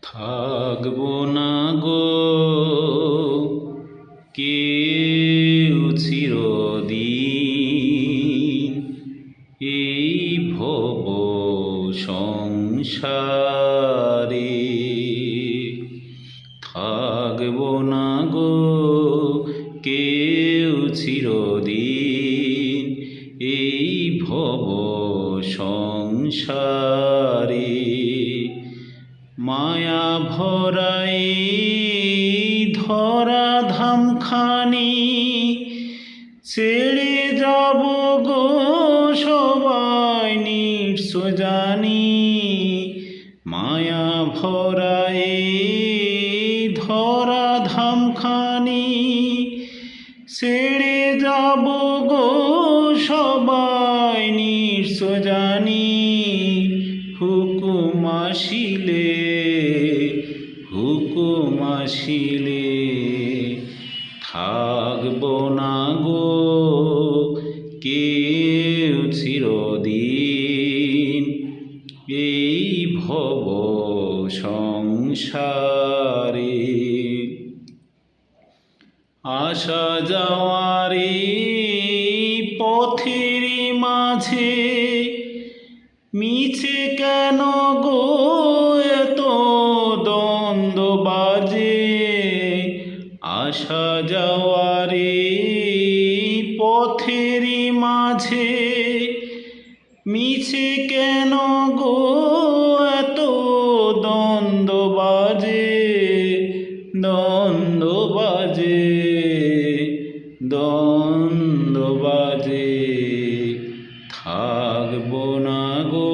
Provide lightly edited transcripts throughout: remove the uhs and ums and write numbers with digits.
থাকবো না গো কেউ চিরদিন এই ভব সংসারে। থাকবো না গো কেউ চিরদিন এই ভব সংসারে। মায়া ভরাই ধরা ধামখানি ছেড়ে যাব গো সবাই নিশ্চয় জানি। মায়া ভরাই ধরা ধামখানি ছেড়ে যাব গো সবাই নিশ্চয় জানি। হুকুম আসিলে হুকুম আসিলে থাকবো না গো কেউ চিরদিন এই ভব সংসারে। আসা যাওয়ারে পথের মাঝে মিছে কেন গো এত দ্বন্দ্ব বাজে। আসা যাওয়ারে পথের মাঝে মিছে কেন গো এত দ্বন্দ্ব বাজে। দ্বন্দ্ব বাজে দ্বন্দ্ব বাজে। থাকবো না গো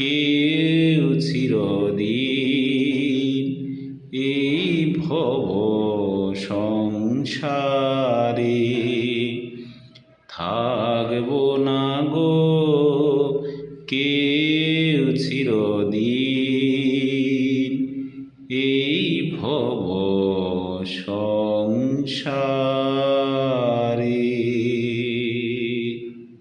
কেউ চিরদিন এই ভব সংসারে। থাকবো না গো কেউ চিরদিন এই ভব সংসারে।